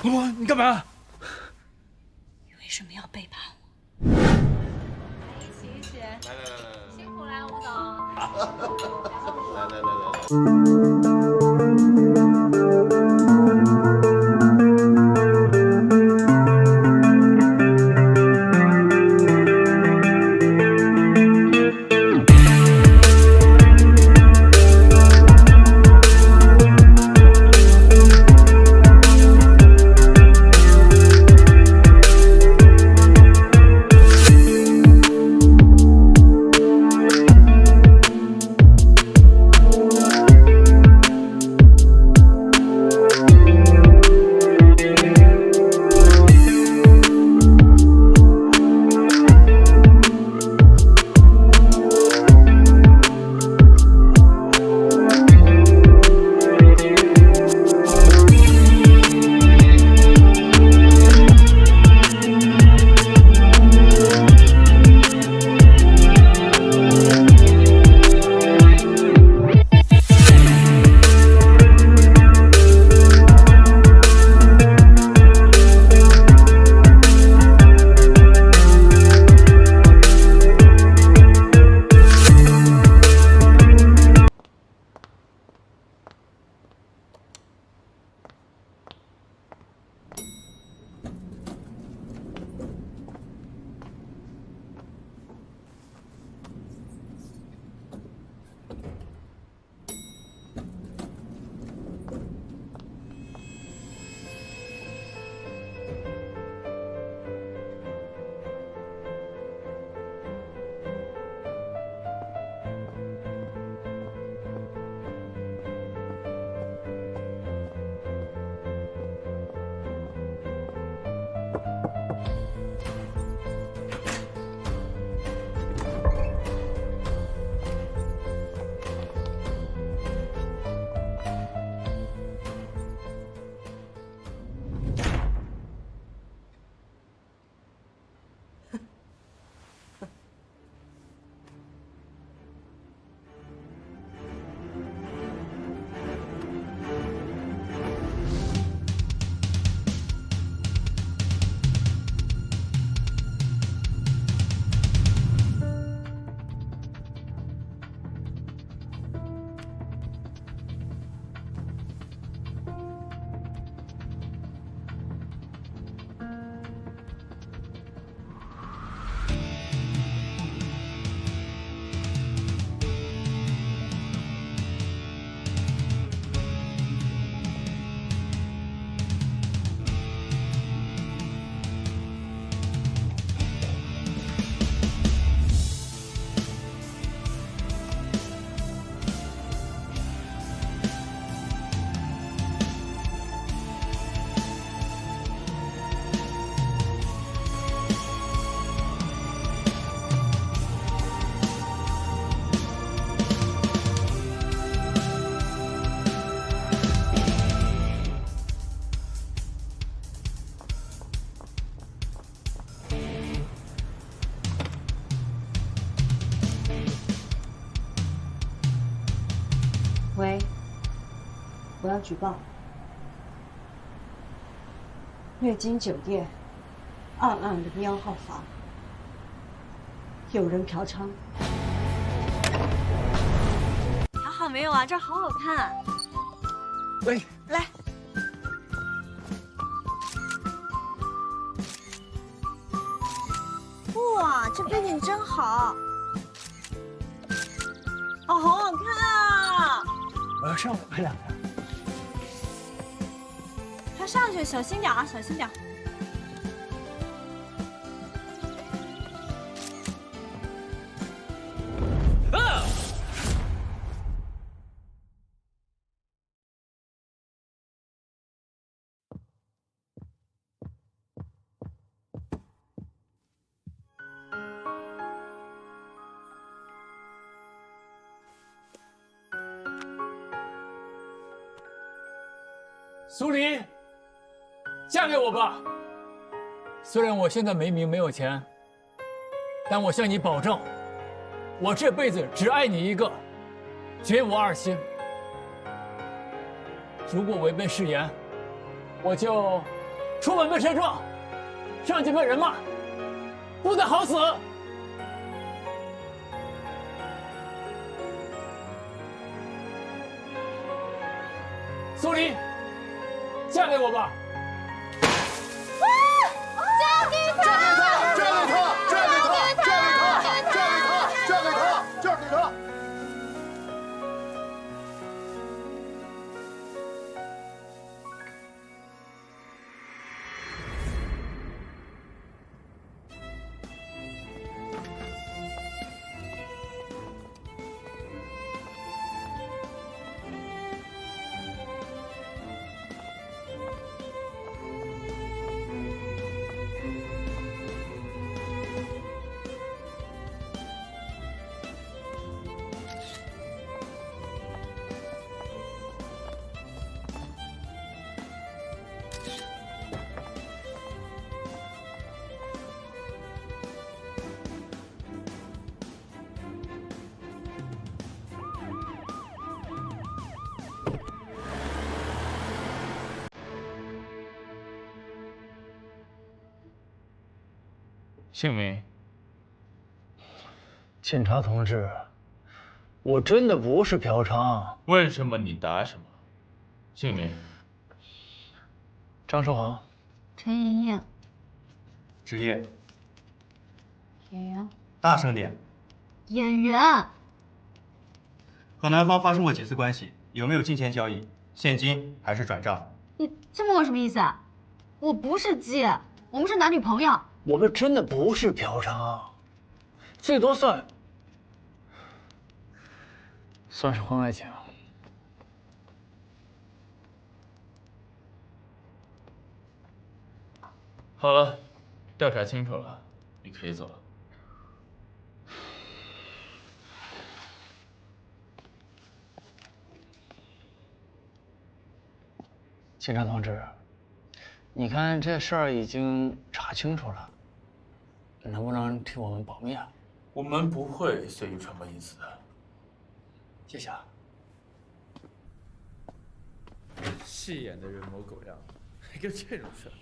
婆婆，你干嘛？你为什么要背叛我？一起一起，来，辛苦啦，吴总。喂，我要举报月经酒店暗暗的喵号房有人嫖娼。调好没有啊？这儿好好看。喂，来，哇，这背景真好。哦，好好看啊！我要上来拍两张。快上去，小心点啊，小心点。苏黎，嫁给我吧。虽然我现在没名没有钱，但我向你保证，我这辈子只爱你一个，绝无二心。如果违背誓言，我就出门被车撞，上街被人骂，不得好死。苏黎，嫁给我吧！嫁给他！嫁给他！嫁给他！嫁给他！嫁给他！嫁给他！嫁给他！姓名？警察同志，我真的不是嫖娼。问什么你答什么。姓名？张书豪。陈莹莹。职业？演员。大声点。演员。和男方发生过几次关系？有没有金钱交易？现金还是转账？你这么问什么意思啊？我不是鸡，我们是男女朋友。我们真的不是嫖娼，最多算是婚外情。好了，调查清楚了，你可以走了。警察同志，你看这事儿已经查清楚了，能不能替我们保密啊？我们不会随意传播隐私的。谢谢啊。戏演的人模狗样，还干这种事儿。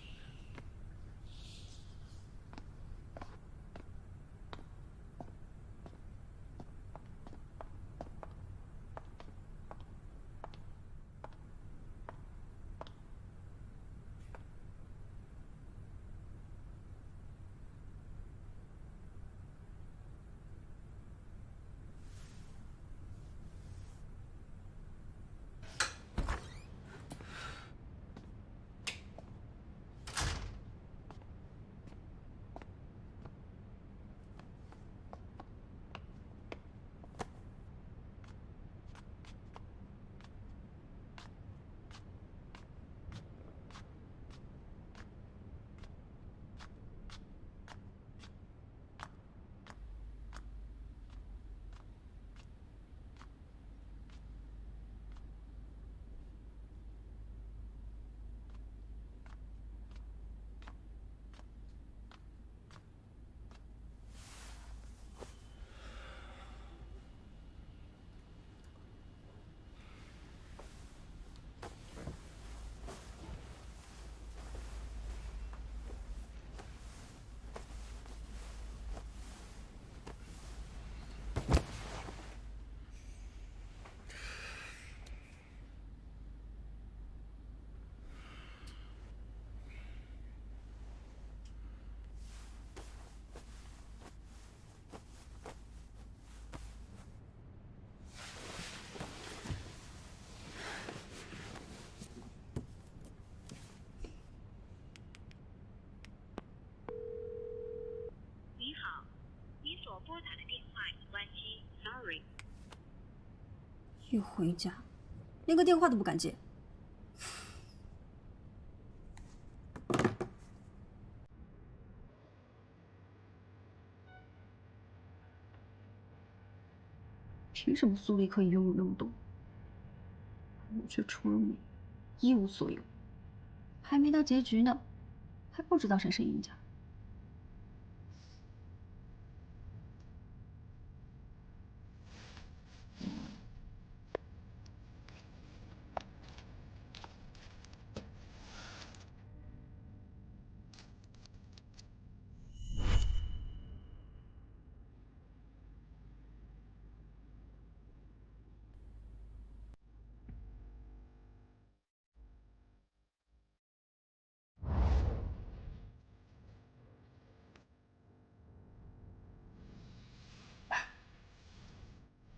所拨打的电话已关机 ，sorry。一回家，连个电话都不敢接。凭什么苏黎可以拥有那么多，我却除了你一无所有？还没到结局呢，还不知道谁是赢家。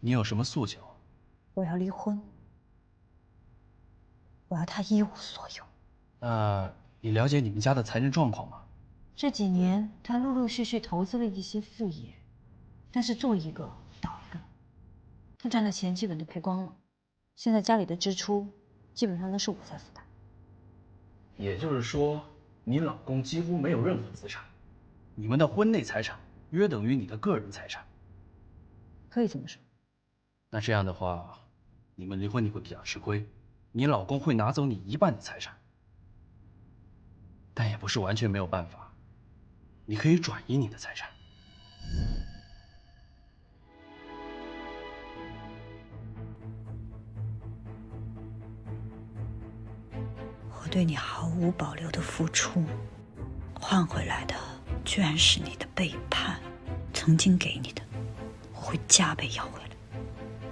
你有什么诉求？我要离婚，我要他一无所有。那你了解你们家的财政状况吗？这几年他陆陆续续投资了一些副业，但是做一个倒一个，他赚的钱基本都赔光了。现在家里的支出基本上都是我在负担。也就是说，你老公几乎没有任何资产，你们的婚内财产约等于你的个人财产。可以这么说。那这样的话，你们离婚你会比较吃亏，你老公会拿走你一半的财产，但也不是完全没有办法，你可以转移你的财产。我对你毫无保留的付出，换回来的居然是你的背叛。曾经给你的，我会加倍要回来。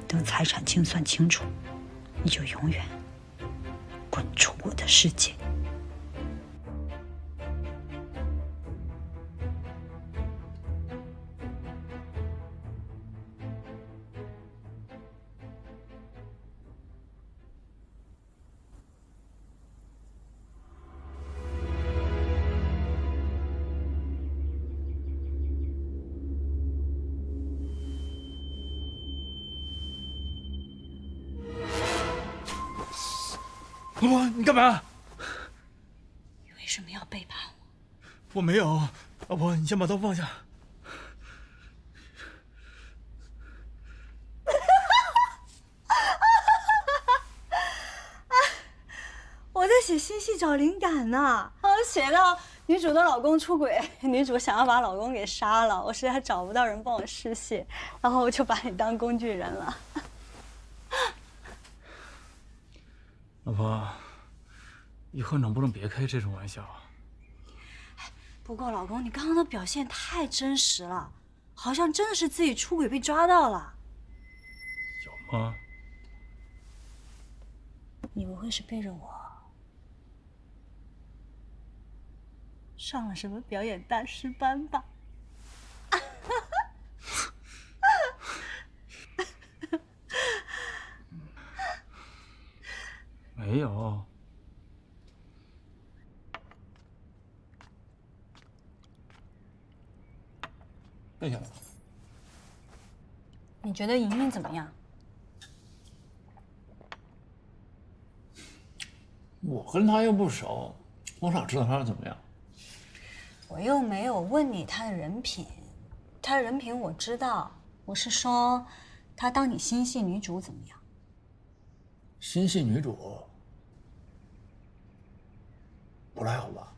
等财产清算清楚，你就永远滚出我的世界。老婆，你干嘛？你为什么要背叛我？我没有，老婆，你先把刀放下。我在写新戏找灵感呢，写到女主的老公出轨，女主想要把老公给杀了，我实在找不到人帮我试戏，然后我就把你当工具人了。老婆，以后能不能别开这种玩笑啊？不过老公，你刚刚的表现太真实了，好像真的是自己出轨被抓到了。有吗？你不会是背着我上了什么表演大师班吧？没有。跪下来。你觉得莹莹怎么样？我跟她又不熟，我哪知道她怎么样？我又没有问你她的人品，她的人品我知道，我是说，她当你新戏女主怎么样？新戏女主不太好吧？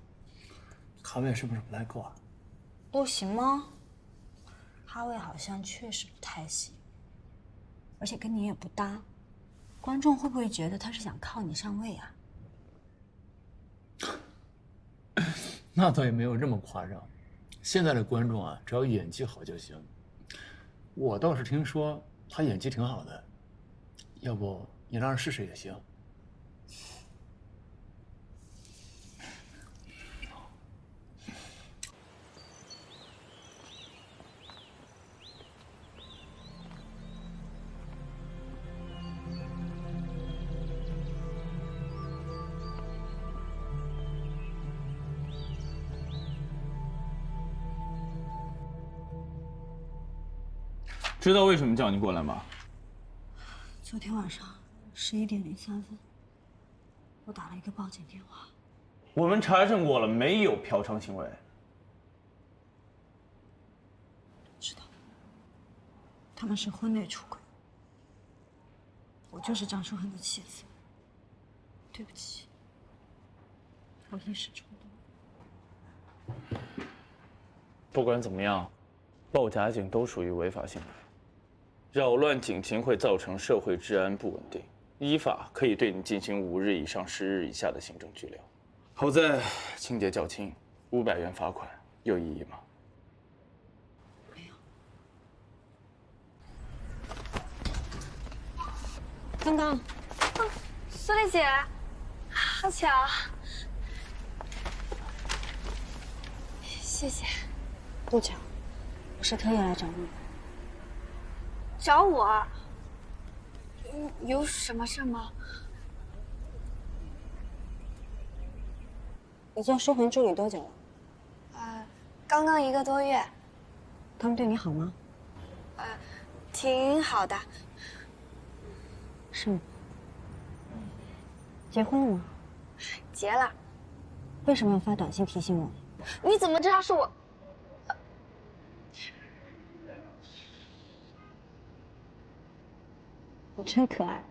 咖位是不是不太够啊？不行吗？咖位好像确实不太行，而且跟你也不搭，观众会不会觉得他是想靠你上位啊？那倒也没有这么夸张。现在的观众啊，只要演技好就行。我倒是听说他演技挺好的，要不你让人试试也行。知道为什么叫你过来吗？昨天晚上11点03分，我打了一个报警电话。我们查证过了，没有嫖娼行为。知道，他们是婚内出轨，我就是张书恒的妻子。对不起，我一时冲动。不管怎么样，报假警都属于违法行为。扰乱警情会造成社会治安不稳定，依法可以对你进行5日以上10日以下的行政拘留。好在情节较轻，500元罚款，有异议吗？没有。刚刚，苏丽姐，好巧，谢谢。不巧，我是特意来找你。找我？有什么事吗？你做书魂助理多久了？刚刚1个多月。他们对你好吗？挺好的。是吗？结婚了吗？结了。为什么要发短信提醒我？你怎么知道是我？你真可爱。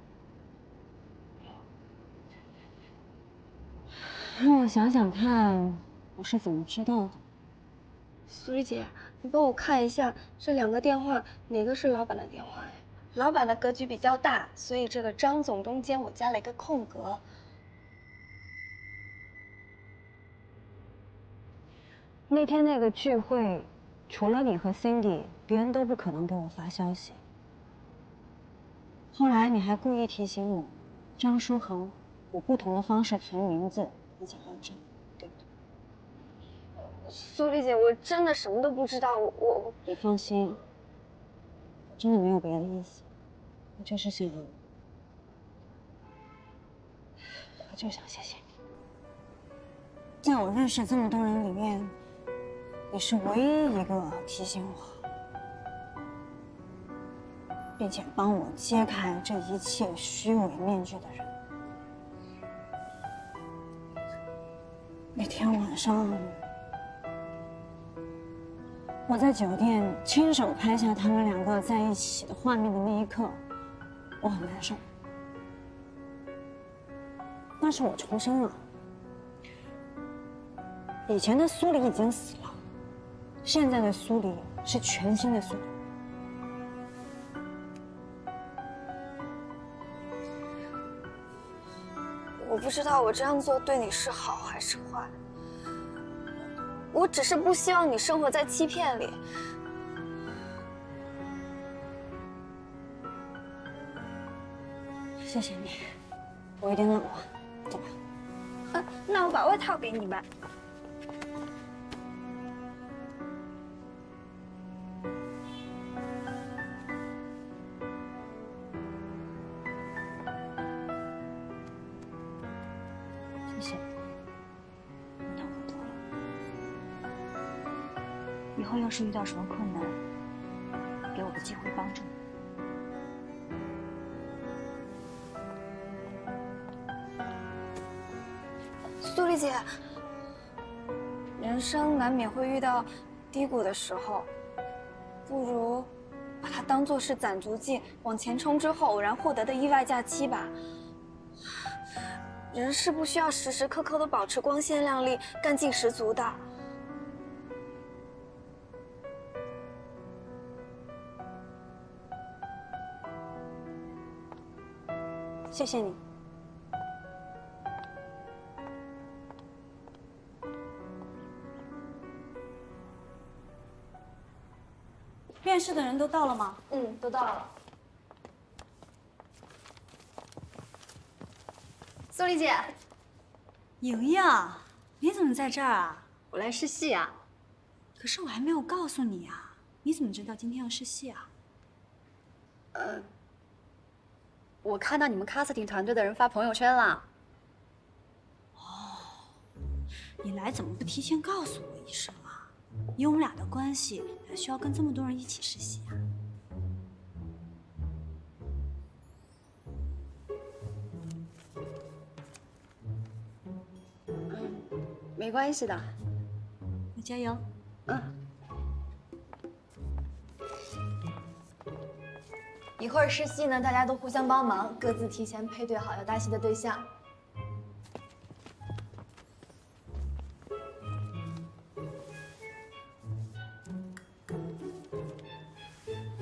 让我想想看，我是怎么知道的。苏丽姐，你帮我看一下这2个电话，哪个是老板的电话呀？老板的格局比较大，所以这个张总中间我加了一个空格。那天那个聚会，除了你和 Cindy， 别人都不可能给我发消息。后来你还故意提醒我，张书恒有不同的方式存名字，而且认真，对不对？苏丽姐，我真的什么都不知道，你放心，我真的没有别的意思，我就是想谢谢你，在我认识这么多人里面，你是唯一一个提醒我，并且帮我揭开这一切虚伪面具的人。那天晚上，我在酒店亲手拍下他们2个在一起的画面的那一刻，我很难受。但是我重生了，以前的苏黎已经死了，现在的苏黎是全新的苏黎。我不知道我这样做对你是好还是坏。我只是不希望你生活在欺骗里。谢谢你，我有点冷了，走吧。那我把外套给你吧。谢谢，你痛苦多了。以后要是遇到什么困难，给我个机会帮助你。苏丽姐，人生难免会遇到低谷的时候，不如把它当作是攒足劲往前冲之后偶然获得的意外假期吧。人是不需要时时刻刻都保持光鲜亮丽、干劲十足的。谢谢你。面试的人都到了吗？都到了。苏丽姐，莹莹，你怎么在这儿啊？我来试戏啊。可是我还没有告诉你啊，你怎么知道今天要试戏啊？我看到你们 casting 团队的人发朋友圈了。你来怎么不提前告诉我一声啊？以我们俩的关系，哪需要跟这么多人一起试戏啊？没关系的。那加油。一会儿试戏呢，大家都互相帮忙，各自提前配对好要搭戏的对象。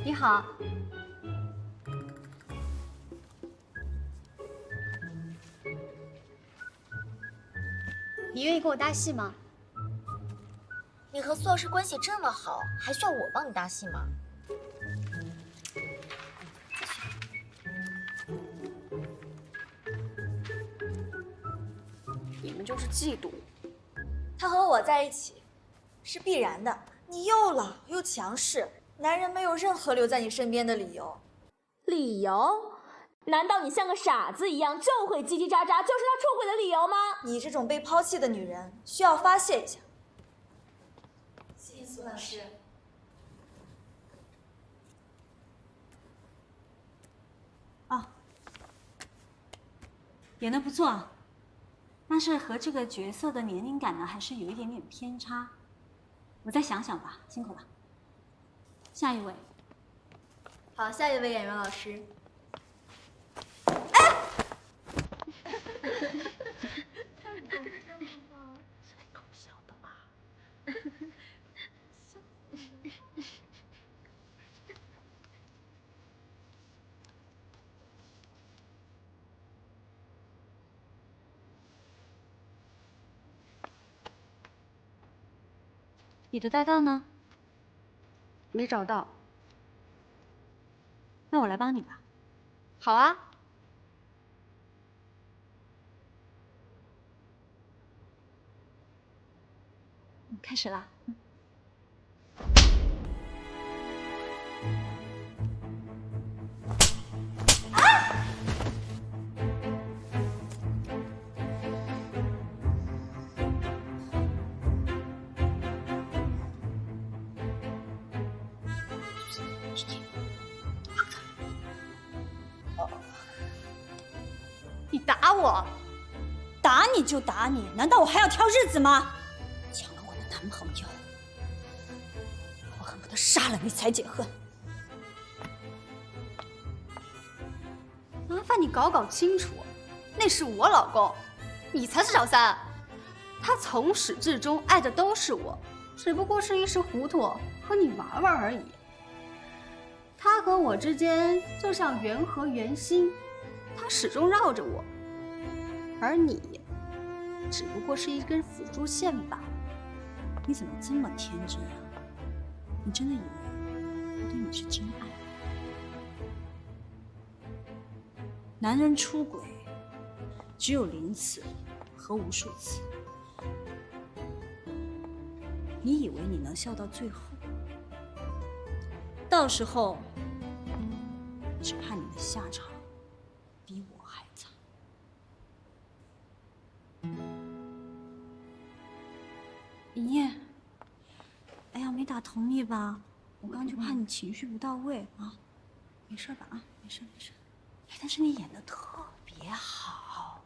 你好，你愿意跟我搭戏吗？你和苏老师关系这么好，还需要我帮你搭戏吗？你们就是嫉妒。他和我在一起是必然的。你又老又强势，男人没有任何留在你身边的理由。理由？难道你像个傻子一样就会叽叽喳喳，就是他出轨的理由吗？你这种被抛弃的女人需要发泄一下。谢谢苏老师。哦，演得不错，但是和这个角色的年龄感呢，还是有一点点偏差。我再想想吧，辛苦了。下一位。好，下一位演员老师。你的搭档呢？没找到。那我来帮你吧。好啊。开始啦。你打我？打你就打你，难道我还要挑日子吗？抢了我的男朋友，我恨不得杀了你才解恨。麻烦你搞搞清楚，那是我老公，你才是小三。他从始至终爱的都是我，只不过是一时糊涂和你玩玩而已。他和我之间就像圆和圆心，他始终绕着我，而你只不过是一根辅助线罢了。你怎么这么天真啊？你真的以为我对你是真爱？男人出轨只有0次和无数次，你以为你能笑到最后？到时候只怕你的下场比我还惨。尹烨，哎呀，没打同意吧？我刚就怕你情绪不到位啊。没事吧？啊，没事没事。哎，但是你演得特别好，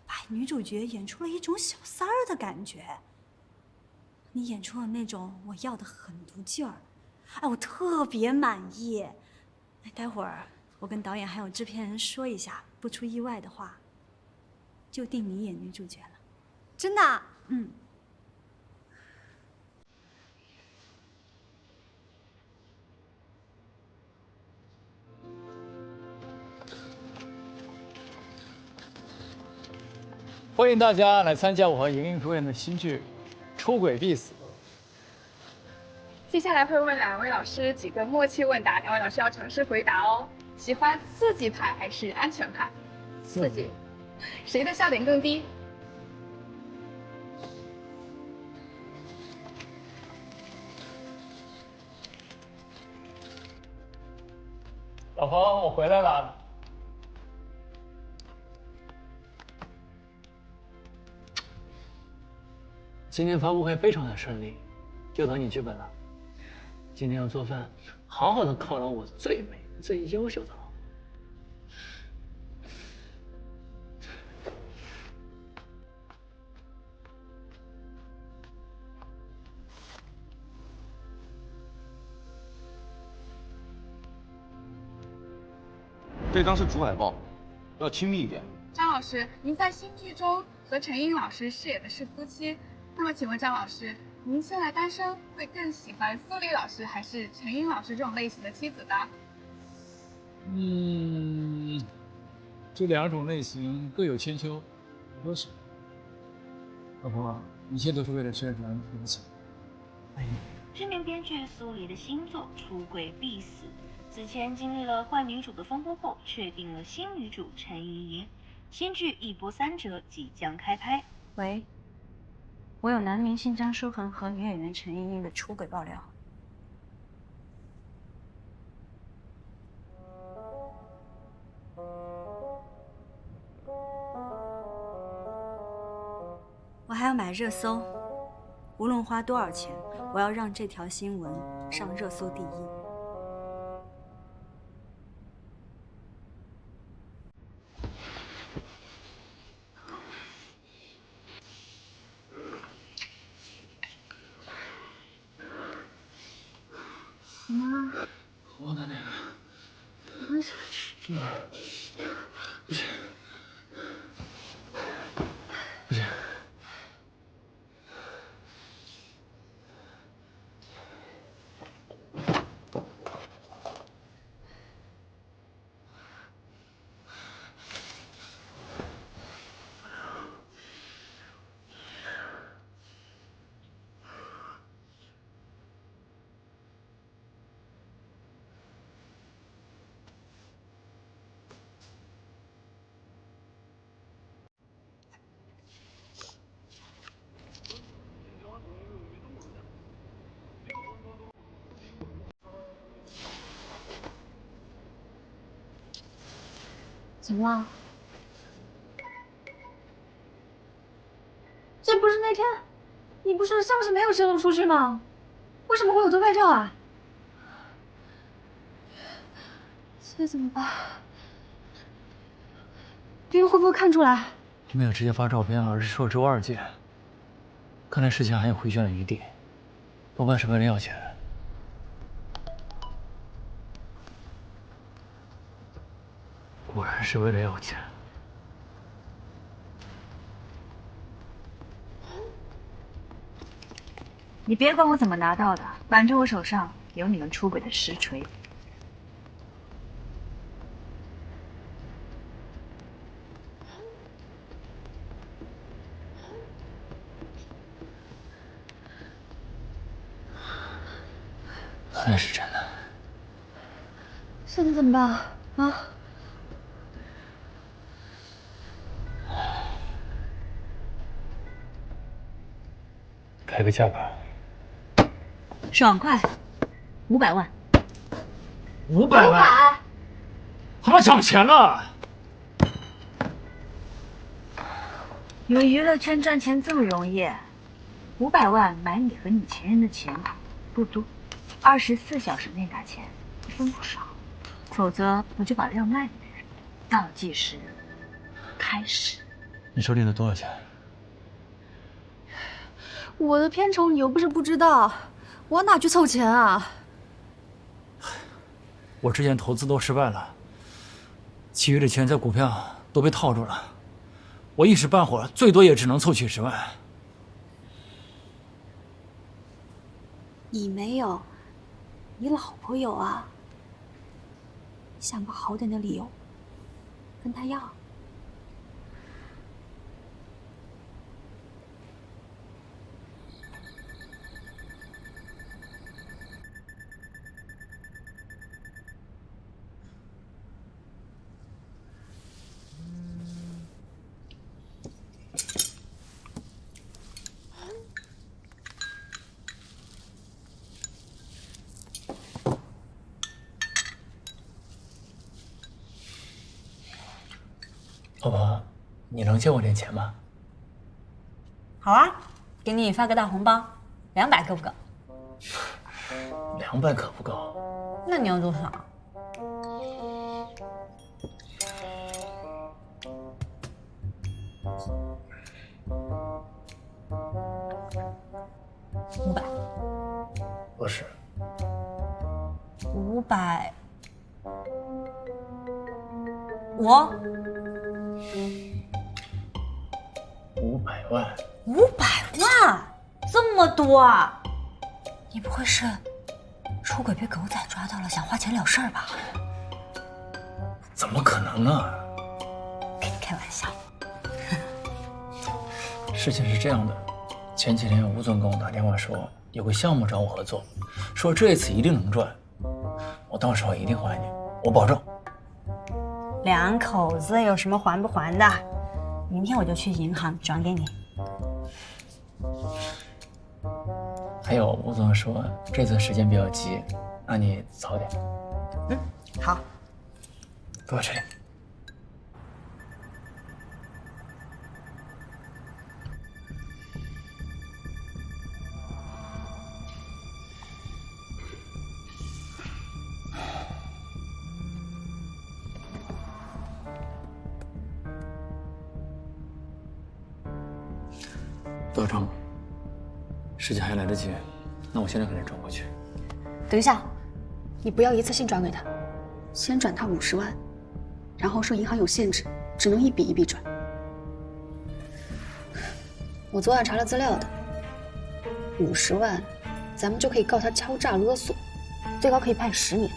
把女主角演出了一种小三儿的感觉。你演出了那种我要的狠毒劲儿，哎，我特别满意。哎，待会儿我跟导演还有制片人说一下，不出意外的话，就定你演女主角了。真的？嗯。欢迎大家来参加我和莹莹主演的新剧《出轨必死》。接下来会问2位老师几个默契问答，2位老师要尝试回答哦。喜欢刺激派还是安全派？刺激。谁的笑点更低？老婆，我回来了。今天发布会非常的顺利，就等你剧本了。今天要做饭，好好的犒劳我最美、最优秀的老婆。这张是主海报，要亲密一点。张老师，您在新剧中和陈英老师饰演的是夫妻，那么请问张老师，您现在单身，会更喜欢苏黎老师还是陈英老师这种类型的妻子呢？这2种类型各有千秋，我都喜欢。老婆，一切都是为了宣传，对不起。哎呀。知名编剧苏黎的新作《出轨必死》，此前经历了换女主的风波后，确定了新女主陈莹莹。新剧一波3折，即将开拍。喂，我有男明星张书恒和女演员陈莹莹的出轨爆料。热搜，无论花多少钱，我要让这条新闻上热搜第一。妈，我的那个，没事。不行，不行。怎么了？这不是那天，你不是上次没有泄露出去吗？为什么会有偷拍照啊？这怎么办？别人会不会看出来？没有直接发照片，而是说周2见。看来事情还有回旋的余地，多半是为了要钱。果然是为了要钱。你别管我怎么拿到的，反正我手上有你们出轨的实锤。那是真的。现在怎么办啊？开个价吧。爽快，500万。500万？他妈涨钱了！你们娱乐圈赚钱这么容易，500万买你和你前任的钱不多，24小时内打钱1分不少，否则我就把料卖给别人。倒计时开始。你手里的多少钱？我的片酬你又不是不知道，我哪去凑钱啊？我之前投资都失败了，其余的钱在股票都被套住了，我一时半会儿最多也只能凑齐10万。你没有，你老婆有啊。想个好点的理由，跟她要。老婆，你能借我点钱吗？好啊，给你发个大红包，200够不够？200可不够。那你要多少？500。不是。500。我。500万？500万，这么多啊！你不会是出轨被狗仔抓到了，想花钱了事儿吧？怎么可能呢？跟你开玩笑。事情是这样的，前几天吴总跟我打电话说有个项目找我合作，说这次一定能赚，我到时候一定还你，我保证。两口子有什么还不还的？明天我就去银行转给你。还有吴总说这次时间比较急，让你早点。嗯，好。给我这里。小程，时间还来得及，那我现在给你转过去。等一下，你不要一次性转给他，先转他50万，然后说银行有限制，只能一笔一笔转。我昨晚查了资料的，50万，咱们就可以告他敲诈勒索，最高可以判10年。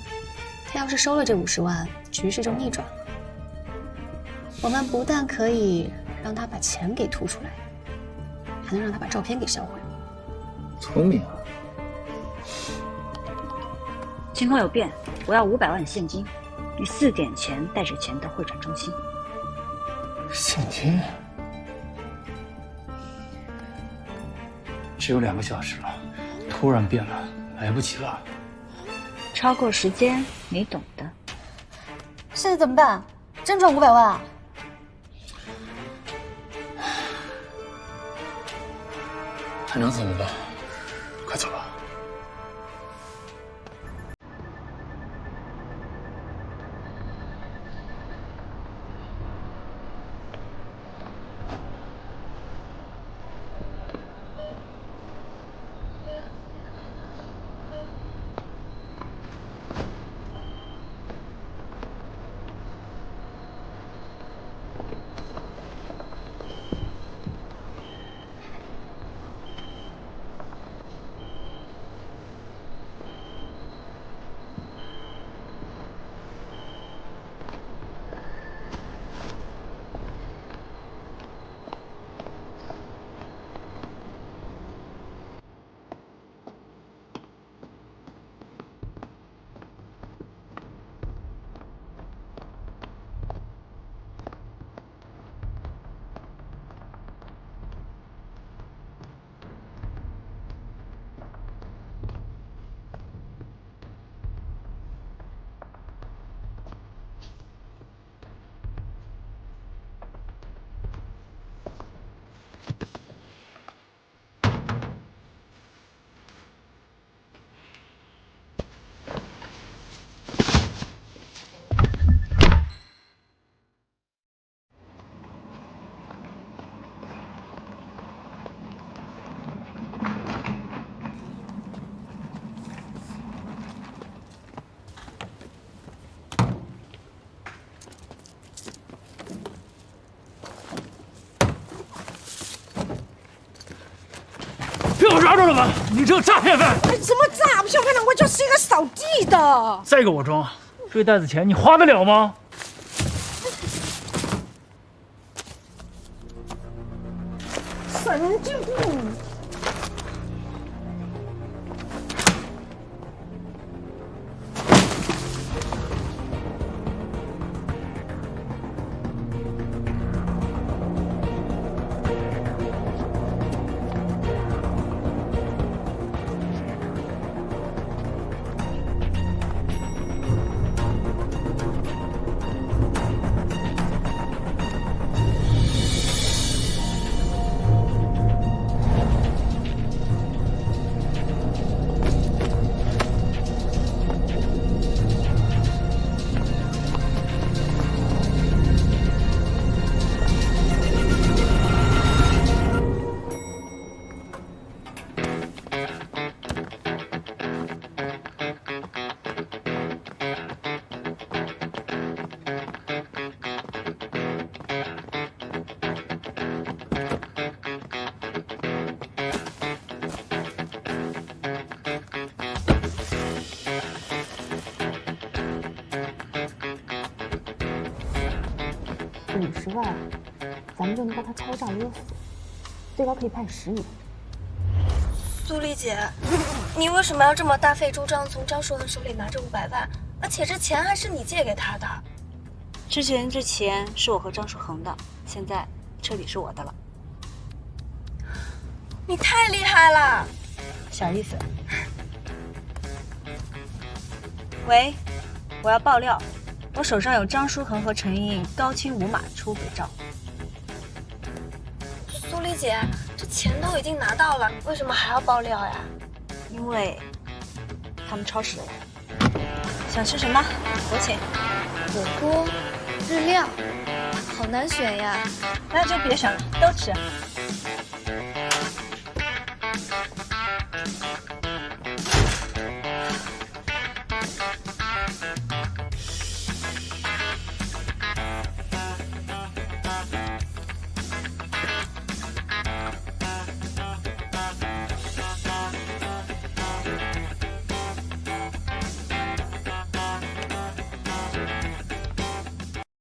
他要是收了这50万，局势就逆转了。我们不但可以让他把钱给吐出来，还能让他把照片给销毁。聪明啊！情况有变，我要500万现金，你4点前带着钱到汇转中心。现金？只有2个小时了，突然变了，来不及了。超过时间，你懂的。现在怎么办？真转500万啊？还能怎么办？快走吧。被我抓住了吧？你这个诈骗犯！什么诈骗犯呢？我就是一个扫地的。再给我装！这袋子钱你花得了吗？神经病！50万，咱们就能告他敲诈勒索，最高可以判10年。苏丽姐，你为什么要这么大费周章从张书恒手里拿着500万？而且这钱还是你借给他的。之前这钱是我和张书恒的，现在彻底是我的了。你太厉害了，小意思。喂，我要爆料，我手上有张书恒和陈莹莹高清无码出轨照。苏丽姐，这钱都已经拿到了，为什么还要爆料呀？因为他们超时了。想吃什么？我请。火锅、日料，好难选呀。那就别选了，都吃。